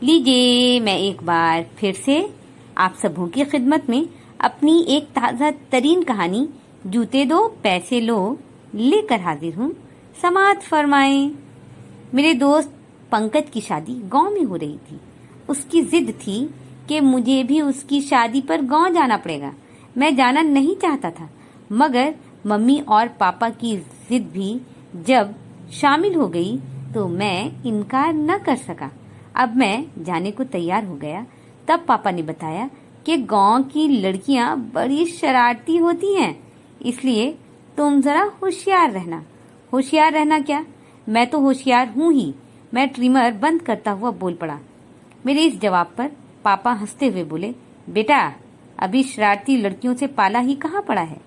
लीजिए, मैं एक बार फिर से आप सबों की खिदमत में अपनी एक ताज़ा तरीन कहानी जूते दो पैसे लो लेकर हाजिर हूँ। समाअत फरमाएं। मेरे दोस्त पंकज की शादी गांव में हो रही थी। उसकी जिद थी कि मुझे भी उसकी शादी पर गांव जाना पड़ेगा। मैं जाना नहीं चाहता था, मगर मम्मी और पापा की जिद भी जब शामिल हो गई तो मैं इनकार न कर सका। अब मैं जाने को तैयार हो गया। तब पापा ने बताया कि गांव की लड़कियां बड़ी शरारती होती हैं, इसलिए तुम जरा होशियार रहना। होशियार रहना क्या, मैं तो होशियार हूँ ही। मैं ट्रिमर बंद करता हुआ बोल पड़ा। मेरे इस जवाब पर पापा हंसते हुए बोले, बेटा अभी शरारती लड़कियों से पाला ही कहाँ पड़ा है।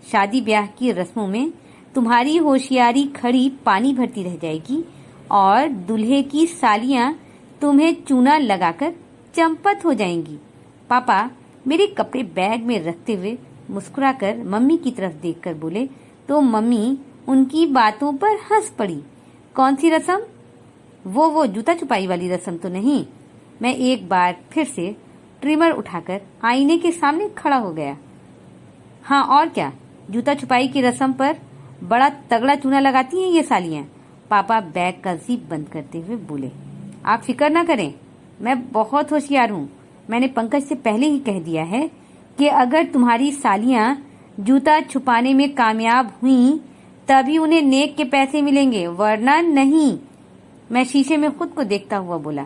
शादी ब्याह की रस्मों में तुम्हारी होशियारी खड़ी पानी भरती रह जाएगी और दूल्हे की सालियां तुम्हें चूना लगाकर चंपत हो जाएंगी। पापा मेरे कपड़े बैग में रखते हुए मुस्कुराकर मम्मी की तरफ देखकर बोले तो मम्मी उनकी बातों पर हंस पड़ी। कौन सी रस्म? वो जूता छुपाई वाली रस्म तो नहीं। मैं एक बार फिर से ट्रिमर उठाकर आईने के सामने खड़ा हो गया। हाँ और क्या, जूता छुपाई की रस्म पर बड़ा तगड़ा चूना लगाती हैं ये सालियां। पापा बैग का जिप बंद करते हुए बोले, आप फिक्र न करें, मैं बहुत होशियार हूँ। मैंने पंकज से पहले ही कह दिया है कि अगर तुम्हारी सालियां जूता छुपाने में कामयाब हुई तभी उन्हें नेक के पैसे मिलेंगे, वरना नहीं। मैं शीशे में खुद को देखता हुआ बोला,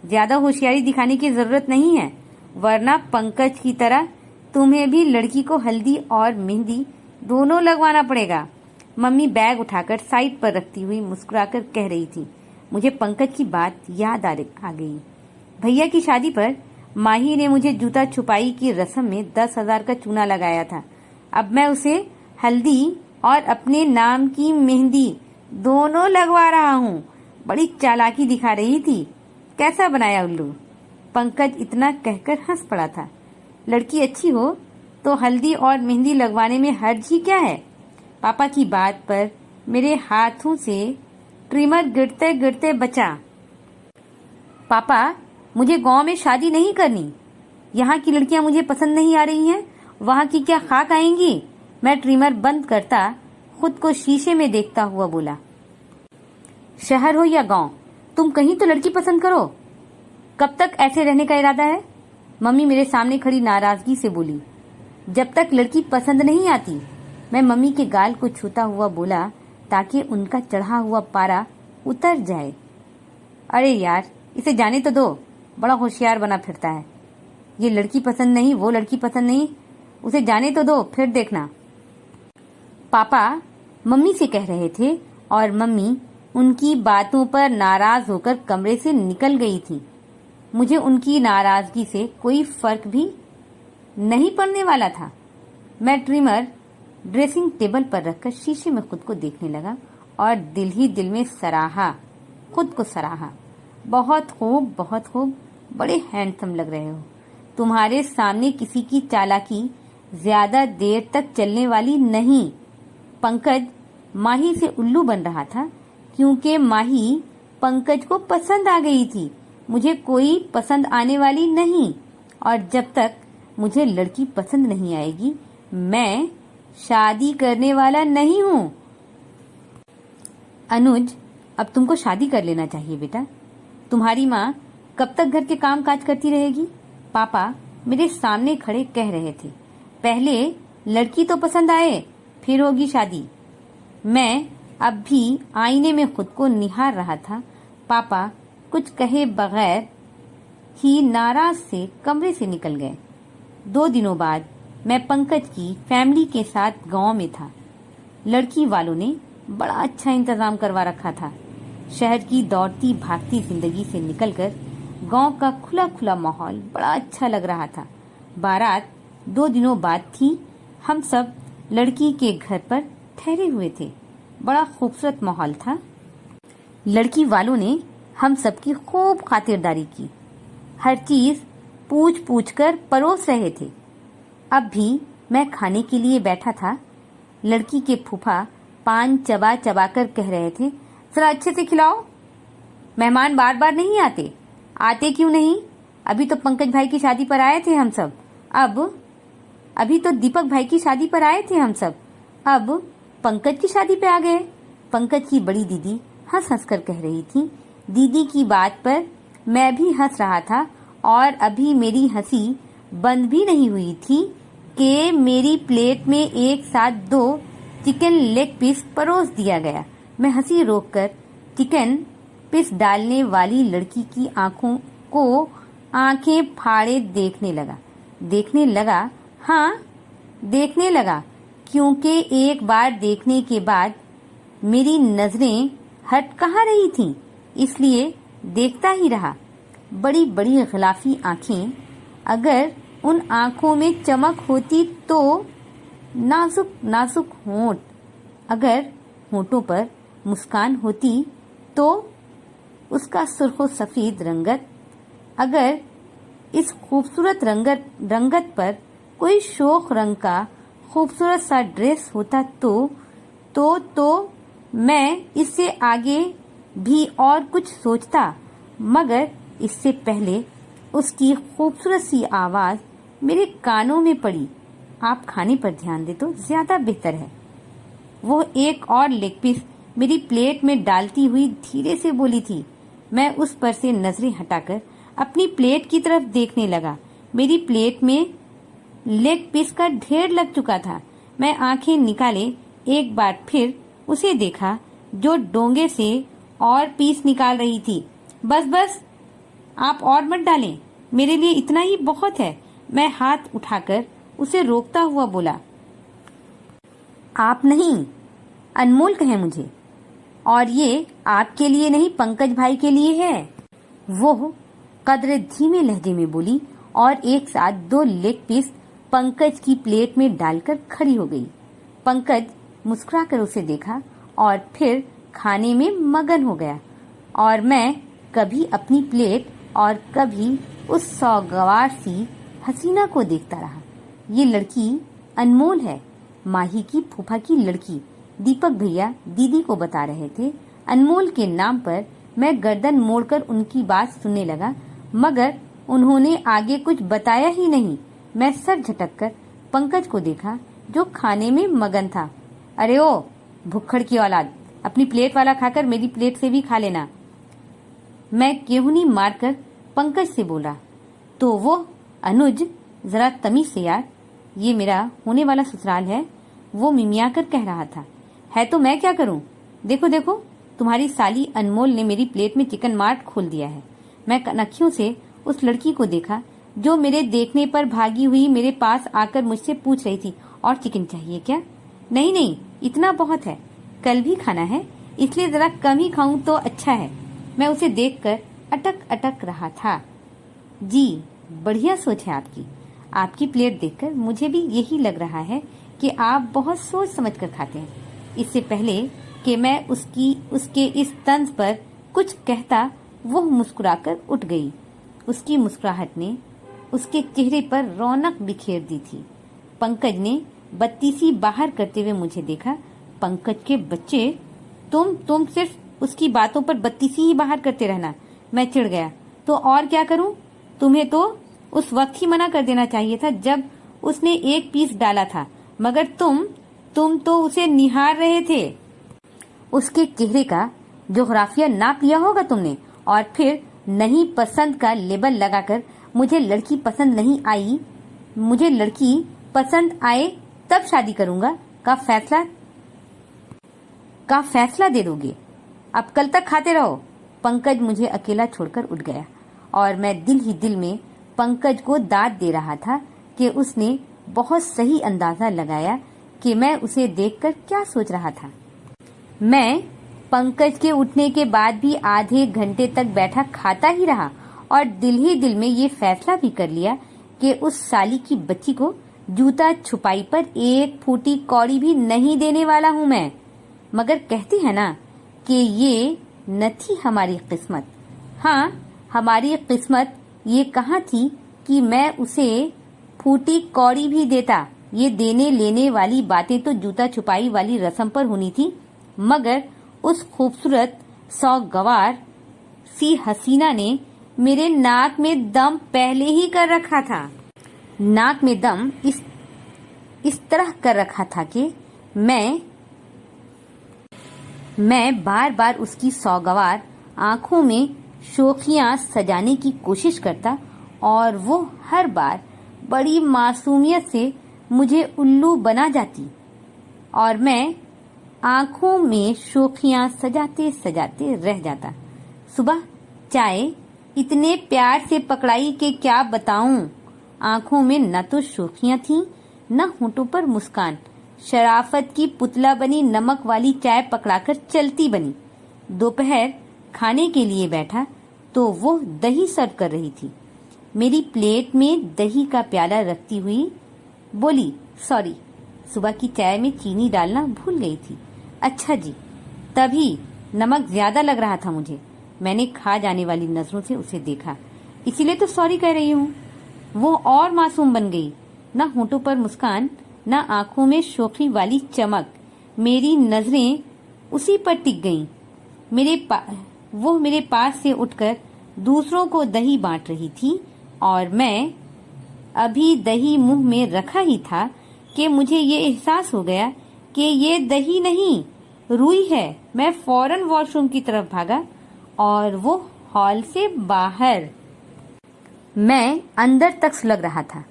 ज्यादा होशियारी दिखाने की जरूरत नहीं है, वरना पंकज की तरह तुम्हें भी लड़की को हल्दी और मेहंदी दोनों लगवाना पड़ेगा। मम्मी बैग उठाकर साइड पर रखती हुई मुस्कुराकर कह रही थी। मुझे पंकज की बात याद आ गई। भैया की शादी पर माही ने मुझे जूता छुपाई की रस्म में 10,000 का चूना लगाया था। अब मैं उसे हल्दी और अपने नाम की मेहंदी दोनों लगवा रहा हूँ। बड़ी चालाकी दिखा रही थी। कैसा बनाया उल्लू? पंकज इतना कहकर हंस पड़ा था। लड़की अच्छी हो तो हल्दी और मेहंदी लगवाने में हर्ज ही क्या है? पापा की बात पर मेरे हाथों से ट्रिमर गिरते गिरते बचा। पापा मुझे गांव में शादी नहीं करनी। यहाँ की लड़कियां मुझे पसंद नहीं आ रही हैं, वहाँ की क्या खाक आएंगी। मैं ट्रिमर बंद करता खुद को शीशे में देखता हुआ बोला, शहर हो या गांव, तुम कहीं तो लड़की पसंद करो। कब तक ऐसे रहने का इरादा है? मम्मी मेरे सामने खड़ी नाराजगी से बोली। जब तक लड़की पसंद नहीं आती। मैं मम्मी के गाल को छूता हुआ बोला ताकि उनका चढ़ा हुआ पारा उतर जाए। अरे यार, इसे जाने तो दो, बड़ा होशियार बना फिरता है। ये लड़की पसंद नहीं, वो लड़की पसंद नहीं, उसे जाने तो दो, फिर देखना। पापा मम्मी से कह रहे थे और मम्मी उनकी बातों पर नाराज होकर कमरे से निकल गई थी। मुझे उनकी नाराजगी से कोई फर्क भी नहीं पड़ने वाला था। मैं ट्रिमर ड्रेसिंग टेबल पर रखकर शीशे में खुद को देखने लगा और दिल ही दिल में खुद को सराहा। बहुत खूब, बहुत खूब, बड़े हैंडसम लग रहे हो। तुम्हारे सामने किसी की चालाकी ज्यादा देर तक चलने वाली नहीं। पंकज माही से उल्लू बन रहा था क्योंकि माही पंकज को पसंद आ गई थी। मुझे कोई पसंद आने वाली नहीं, और जब तक मुझे लड़की पसंद नहीं आएगी मैं शादी करने वाला नहीं हूँ। अनुज, अब तुमको शादी कर लेना चाहिए बेटा। तुम्हारी माँ कब तक घर के काम काज करती रहेगी? पापा मेरे सामने खड़े कह रहे थे। पहले लड़की तो पसंद आए, फिर होगी शादी। मैं अब भी आईने में खुद को निहार रहा था। पापा कुछ कहे बगैर ही नाराज से कमरे से निकल गए। 2 दिनों बाद मैं पंकज की फैमिली के साथ गांव में था। लड़की वालों ने बड़ा अच्छा इंतजाम करवा रखा था। शहर की दौड़ती भागती जिंदगी से निकलकर गांव का खुला खुला माहौल बड़ा अच्छा लग रहा था। बारात 2 दिनों बाद थी। हम सब लड़की के घर पर ठहरे हुए थे। बड़ा खूबसूरत माहौल था। लड़की वालों ने हम सबकी खूब खातिरदारी की। हर चीज पूछ पूछ कर परोस रहे थे। अब भी मैं खाने के लिए बैठा था। लड़की के फूफा पान चबा चबा कर कह रहे थे, जरा अच्छे से खिलाओ, मेहमान बार बार नहीं आते। आते क्यों नहीं? अभी तो पंकज भाई की शादी पर आए थे हम सब। अभी तो दीपक भाई की शादी पर आए थे हम सब। अब पंकज की शादी पे आ गए। पंकज की बड़ी दीदी हंस हंस कर कह रही थी। दीदी की बात पर मैं भी हंस रहा था और अभी मेरी हंसी बंद भी नहीं हुई थी कि मेरी प्लेट में एक साथ 2 चिकन लेग पीस परोस दिया गया। मैं हंसी रोककर चिकन पीस डालने वाली लड़की की आंखों को आंखें फाड़े देखने लगा क्योंकि एक बार देखने के बाद मेरी नजरें हट कहाँ रही थीं, इसलिए देखता ही रहा। बड़ी बड़ी गिलाफी आंखें, अगर उन आंखों में चमक होती तो नाजुक नाजुक होंठ, अगर होंठों पर मुस्कान होती तो उसका सुर्खो सफेद रंगत, अगर इस खूबसूरत रंगत पर कोई शोख रंग का खूबसूरत सा ड्रेस होता तो मैं इससे आगे भी और कुछ सोचता, मगर इससे पहले उसकी खूबसूरत सी आवाज मेरे कानों में पड़ी। आप खाने पर ध्यान दे तो ज्यादा बेहतर है। वो एक और लेग पीस मेरी प्लेट में डालती हुई धीरे से बोली थी। मैं उस पर से नजरें हटाकर अपनी प्लेट की तरफ देखने लगा। मेरी प्लेट में लेग पीस का ढेर लग चुका था। मैं आंखें निकाले एक बार फिर उसे देखा जो डोंगे से और पीस निकाल रही थी। बस आप और मत डालें, मेरे लिए इतना ही बहुत है। मैं हाथ उठाकर उसे रोकता हुआ बोला, आप नहीं, अनमोल कहें मुझे, और ये आपके लिए नहीं पंकज भाई के लिए है। वो कदर धीमे लहजे में बोली और एक साथ 2 लेग पीस पंकज की प्लेट में डालकर खड़ी हो गई। पंकज मुस्कुराकर उसे देखा और फिर खाने में मगन हो गया और मैं कभी अपनी प्लेट और कभी उस सौगवार सी हसीना को देखता रहा। ये लड़की अनमोल है, माही की फूफा की लड़की। दीपक भैया दीदी को बता रहे थे। अनमोल के नाम पर मैं गर्दन मोड़कर उनकी बात सुनने लगा, मगर उन्होंने आगे कुछ बताया ही नहीं। मैं सर झटककर पंकज को देखा जो खाने में मगन था। अरे ओ भुक्खड़ की औलाद, अपनी प्लेट वाला खाकर मेरी प्लेट से भी खा लेना। मैं केहूनी मारकर पंकज से बोला, तो वो अनुज जरा तमीज से यार, ये मेरा होने वाला ससुराल है, वो मिमियाकर कह रहा था। है तो मैं क्या करूं? देखो तुम्हारी साली अनमोल ने मेरी प्लेट में चिकन मार्ट खोल दिया है। मैं कनखियों से उस लड़की को देखा जो मेरे देखने पर भागी हुई मेरे पास आकर मुझसे पूछ रही थी, और चिकन चाहिए क्या? नहीं, इतना बहुत है, कल भी खाना है, इसलिए जरा कम ही खाऊं तो अच्छा है। मैं उसे देखकर अटक रहा था। जी बढ़िया सोच है आपकी। आपकी प्लेट देखकर मुझे भी यही लग रहा है कि आप बहुत सोच समझ कर खाते हैं। इससे पहले कि मैं उसके इस तंज पर कुछ कहता, वो मुस्कुराकर उठ गई। उसकी मुस्कुराहट ने उसके चेहरे पर रौनक बिखेर दी थी। पंकज ने बत्तीसी बाहर करते हुए मुझे देखा। पंकज के बच्चे, तुम सिर्फ उसकी बातों पर बत्तीसी ही बाहर करते रहना। मैं चिढ़ गया। तो और क्या करूं? तुम्हें तो उस वक्त ही मना कर देना चाहिए था जब उसने एक पीस डाला था, मगर तुम तो उसे निहार रहे थे। उसके चेहरे का जोग्राफिया नाप लिया होगा तुमने, और फिर नहीं पसंद का लेबल लगाकर मुझे लड़की पसंद नहीं आई, मुझे लड़की पसंद आए तब शादी करूंगा का फैसला दे दोगे। अब कल तक खाते रहो। पंकज मुझे अकेला छोड़कर उठ गया और मैं दिल ही दिल में पंकज को दाद दे रहा था कि उसने बहुत सही अंदाजा लगाया कि मैं उसे देखकर क्या सोच रहा था। मैं पंकज के उठने के बाद भी आधे घंटे तक बैठा खाता ही रहा और दिल ही दिल में ये फैसला भी कर लिया कि उस साली की बच्ची को जूता छुपाई पर एक फूटी कौड़ी भी नहीं देने वाला हूँ मैं। मगर कहते हैं ना कि ये न थी हमारी किस्मत। हाँ, हमारी किस्मत ये कहाँ थी कि मैं उसे फूटी कौड़ी भी देता। ये देने लेने वाली बातें तो जूता छुपाई वाली रस्म पर होनी थी, मगर उस खूबसूरत सौगवार सी हसीना ने मेरे नाक में दम पहले ही कर रखा था। नाक में दम इस तरह कर रखा था कि मैं बार बार उसकी सौगवार आंखों में शोखियां सजाने की कोशिश करता और वो हर बार बड़ी मासूमियत से मुझे उल्लू बना जाती और मैं आंखों में शोखियां सजाते सजाते रह जाता। सुबह चाय इतने प्यार से पकड़ाई कि क्या बताऊं। आंखों में न तो शोखियां थीं, न होठों पर मुस्कान। शराफत की पुतला बनी नमक वाली चाय पकड़ाकर चलती बनी। दोपहर खाने के लिए बैठा तो वो दही सर्व कर रही थी। मेरी प्लेट में दही का प्याला रखती हुई बोली, सॉरी, सुबह की चाय में चीनी डालना भूल गई थी। अच्छा जी, तभी नमक ज्यादा लग रहा था मुझे। मैंने खा जाने वाली नजरों से उसे देखा, इसीलिए तो सॉरी कह रही हूँ। वो और मासूम बन गई, न होठों पर मुस्कान, न आंखों में शोखी वाली चमक। मेरी नजरें उसी पर टिक गईं। वो मेरे पास से उठकर दूसरों को दही बांट रही थी और मैं अभी दही मुंह में रखा ही था कि मुझे ये एहसास हो गया कि ये दही नहीं, रुई है। मैं फौरन वॉशरूम की तरफ भागा और वो हॉल से बाहर। मैं अंदर तक सुलग रहा था।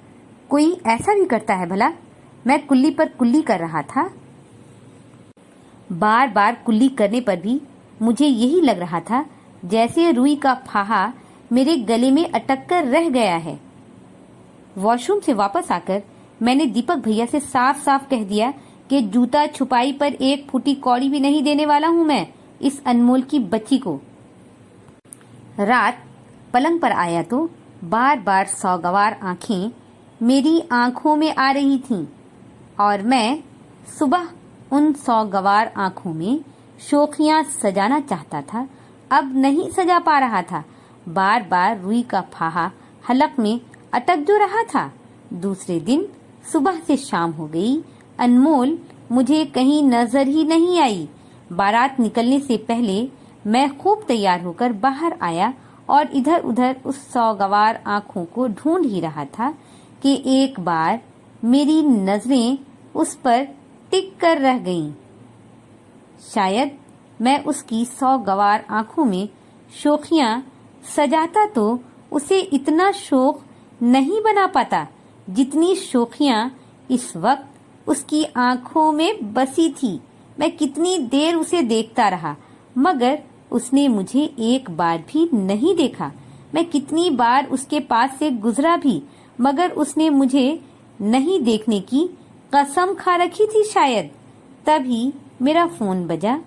कोई ऐसा भी करता है भला? मैं कुल्ली पर कुल्ली कर रहा था। बार बार कुल्ली करने पर भी मुझे यही लग रहा था जैसे रुई का फाहा मेरे गले में अटक कर रह गया है। वॉशरूम से वापस आकर मैंने दीपक भैया से साफ साफ कह दिया कि जूता छुपाई पर एक फूटी कौड़ी भी नहीं देने वाला हूँ मैं इस अनमोल की बच्ची को। रात पलंग पर आया तो बार बार सौगवार आंखें मेरी आंखों में आ रही थीं और मैं सुबह उन सौगवार आंखों में शोखियां सजाना चाहता था, अब नहीं सजा पा रहा था। बार बार रुई का फाहा हलक में अटक जो रहा था। दूसरे दिन सुबह से शाम हो गई, अनमोल मुझे कहीं नजर ही नहीं आई। बारात निकलने से पहले मैं खूब तैयार होकर बाहर आया और इधर उधर उस सौगवार आंखों को ढूंढ ही रहा था कि एक बार मेरी नजरें उस पर टिक कर रह गईं। शायद मैं उसकी सौगवार आंखों में शोखियां सजाता तो उसे इतना शोक नहीं बना पाता जितनी शोखियां इस वक्त उसकी आंखों में बसी थी। मैं कितनी देर उसे देखता रहा मगर उसने मुझे एक बार भी नहीं देखा। मैं कितनी बार उसके पास से गुजरा भी मगर उसने मुझे नहीं देखने की कसम खा रखी थी शायद। तभी मेरा फोन बजा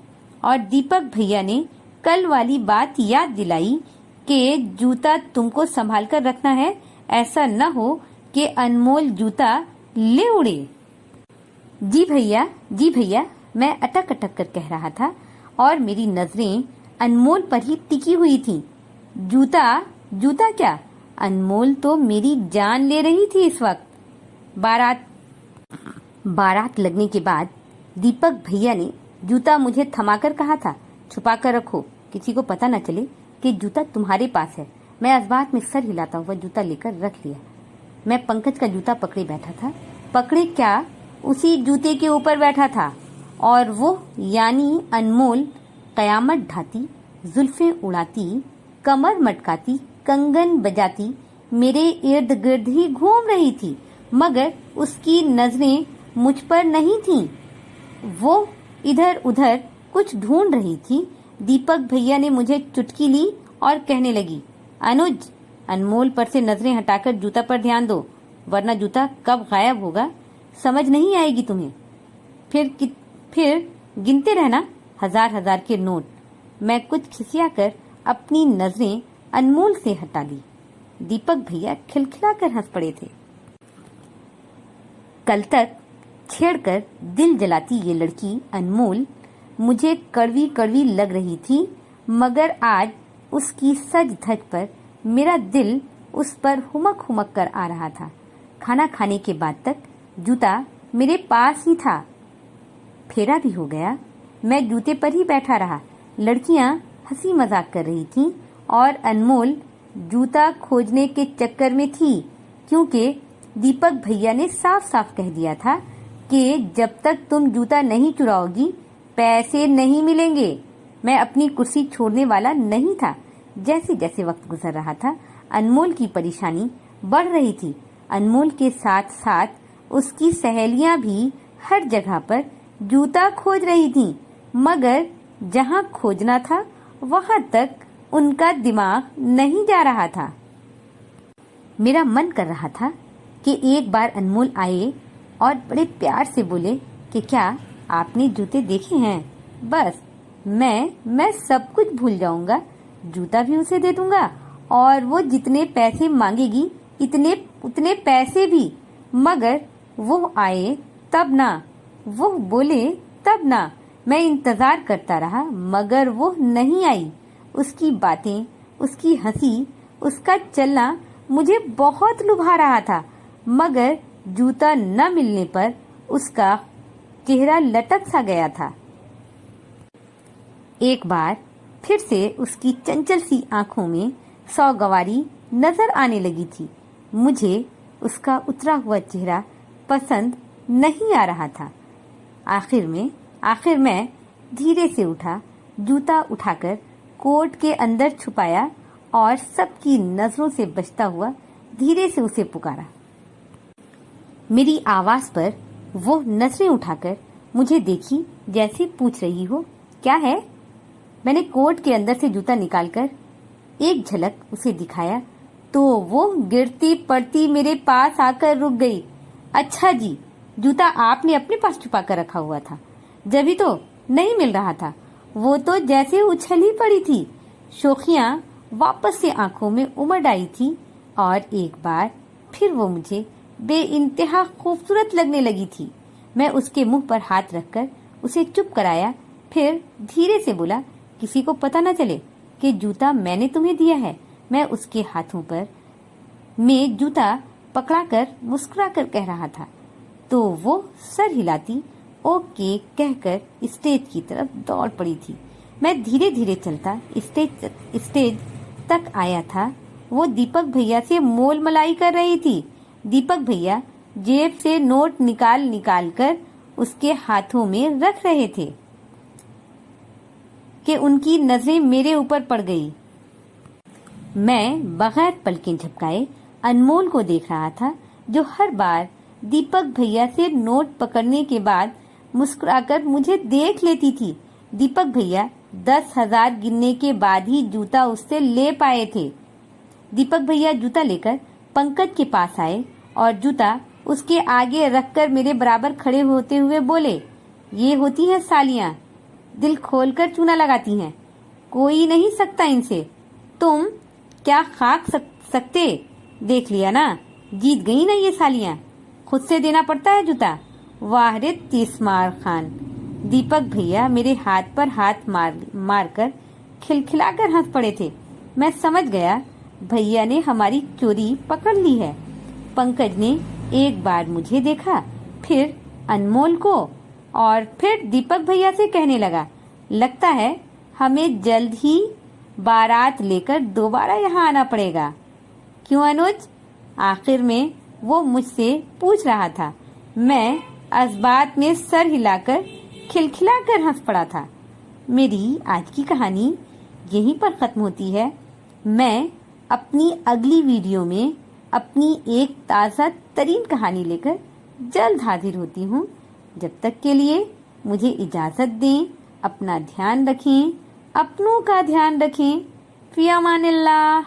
और दीपक भैया ने कल वाली बात याद दिलाई कि जूता तुमको संभाल कर रखना है, ऐसा न हो कि अनमोल जूता ले उड़े। जी भैया, मैं अटक अटक कर कह रहा था और मेरी नजरें अनमोल पर ही टिकी हुई थी। जूता क्या? अनमोल तो मेरी जान ले रही थी इस वक्त। बारात लगने के बाद दीपक भैया ने जूता मुझे थमाकर कहा था, छुपा कर रखो, किसी को पता न चले कि जूता तुम्हारे पास है। मैं अजबात में सर हिलाता हुआ जूता लेकर रख लिया। मैं पंकज का जूता पकड़े बैठा था। पकड़े क्या, उसी जूते के ऊपर बैठा था और वो यानी अनमोल कयामत ढाती, जुल्फें उड़ाती, कमर मटकाती, कंगन बजाती मेरे इर्द गिर्द ही घूम रही थी मगर उसकी नजरें मुझ पर नहीं थीं। वो इधर उधर कुछ ढूंढ रही थी। दीपक भैया ने मुझे चुटकी ली और कहने लगी, अनुज, अनमोल पर से नजरें हटाकर जूता पर ध्यान दो वरना जूता कब गायब होगा समझ नहीं आएगी तुम्हें। फिर गिनते रहना हजार के नोट। मैं कुछ खिसियाकर अपनी नजरें अनमोल से हटा ली। दीपक भैया खिलखिलाकर हंस पड़े थे। कल तक छेड़कर दिल जलाती ये लड़की अनमोल मुझे कड़वी कड़वी लग रही थी मगर आज उसकी सज धज पर मेरा दिल उस पर हुमक हुमक कर आ रहा था। खाना खाने के बाद तक जूता मेरे पास ही था। फेरा भी हो गया। मैं जूते पर ही बैठा रहा। लड़कियां हंसी मजाक कर रही थीं और अनमोल जूता खोजने के चक्कर में थी, क्योंकि दीपक भैया ने साफ साफ कह दिया था कि जब तक तुम जूता नहीं चुराओगी पैसे नहीं मिलेंगे। मैं अपनी कुर्सी छोड़ने वाला नहीं था। जैसे जैसे वक्त गुजर रहा था, अनमोल की परेशानी बढ़ रही थी। अनमोल के साथ साथ उसकी सहेलियां भी हर जगह पर जूता खोज रही थीं, मगर जहां खोजना था वहां तक उनका दिमाग नहीं जा रहा था। मेरा मन कर रहा था कि एक बार अनमोल आए और बड़े प्यार से बोले कि क्या आपने जूते देखे हैं? बस मैं सब कुछ भूल जाऊंगा, जूता भी उसे दे दूंगा और वो जितने पैसे मांगेगी उतने पैसे भी। मगर वो आए तब ना, वो बोले तब ना। मैं इंतजार करता रहा मगर वो नहीं आई। उसकी बातें, उसकी हंसी, उसका चलना मुझे बहुत लुभा रहा था, मगर जूता न मिलने पर उसका चेहरा लटक सा गया था। एक बार फिर से उसकी चंचल सी आंखों में सौगवारी नजर आने लगी थी। मुझे उसका उतरा हुआ चेहरा पसंद नहीं आ रहा था। आखिर मैं धीरे से उठा, जूता उठाकर कोट के अंदर छुपाया और सबकी नजरों से बचता हुआ धीरे से उसे पुकारा। मेरी आवाज पर वो नजरें उठाकर मुझे देखी, जैसे पूछ रही हो क्या है। मैंने कोट के अंदर से जूता निकालकर एक झलक उसे दिखाया तो वो गिरती पड़ती मेरे पास आकर रुक गई। अच्छा जी, जूता आपने अपने पास छुपा कर रखा हुआ था, जभी तो नहीं मिल रहा था। वो तो जैसे उछल ही पड़ी थी। शोखियां वापस से आंखों में उमड़ आई थी और एक बार फिर वो मुझे बेइंतहा खूबसूरत लगने लगी थी। मैं उसके मुंह पर हाथ रखकर उसे चुप कराया, फिर धीरे से बोला, किसी को पता न चले कि जूता मैंने तुम्हें दिया है। मैं उसके हाथों पर में जूता पकड़ाकर मुस्कुराकर कह रहा था तो वो सर हिलाती ओके कहकर स्टेज की तरफ दौड़ पड़ी थी। मैं धीरे धीरे चलता स्टेज तक आया था। वो दीपक भैया से मोल मलाई कर रही थी। दीपक भैया जेब से नोट निकाल कर उसके हाथों में रख रहे थे कि उनकी नजरें मेरे ऊपर पड़ गई। मैं बगैर पलकें झपकाए अनमोल को देख रहा था, जो हर बार दीपक भैया से नोट पकड़ने के बाद मुस्कुराकर मुझे देख लेती थी। दीपक भैया 10,000 गिनने के बाद ही जूता उससे ले पाए थे। दीपक भैया जूता लेकर पंकज के पास आए और जूता उसके आगे रखकर मेरे बराबर खड़े होते हुए बोले, ये होती हैं सालियां, दिल खोलकर चूना लगाती हैं, कोई नहीं सकता इनसे। तुम क्या खाक सकते? देख लिया ना, जीत गई ना ये सालियां, खुद से देना पड़ता है जूता। वाह रे तीसमार खान। दीपक भैया मेरे हाथ पर हाथ मार कर खिलखिलाकर हंस पड़े थे। मैं समझ गया भैया ने हमारी चोरी पकड़ ली है। पंकज ने एक बार मुझे देखा, फिर अनमोल को और फिर दीपक भैया से कहने लगा, लगता है हमें जल्द ही बारात लेकर दोबारा यहाँ आना पड़ेगा। क्यों अनुज? आखिर में वो मुझसे पूछ रहा था। मैं असबात में सर हिलाकर खिलखिलाकर हंस पड़ा था। मेरी आज की कहानी यहीं पर खत्म होती है। मैं अपनी अगली वीडियो में अपनी एक ताज़ा तरीन कहानी लेकर जल्द हाजिर होती हूँ। जब तक के लिए मुझे इजाज़त दें। अपना ध्यान रखें, अपनों का ध्यान रखें। फ़ी अमानिल्लाह।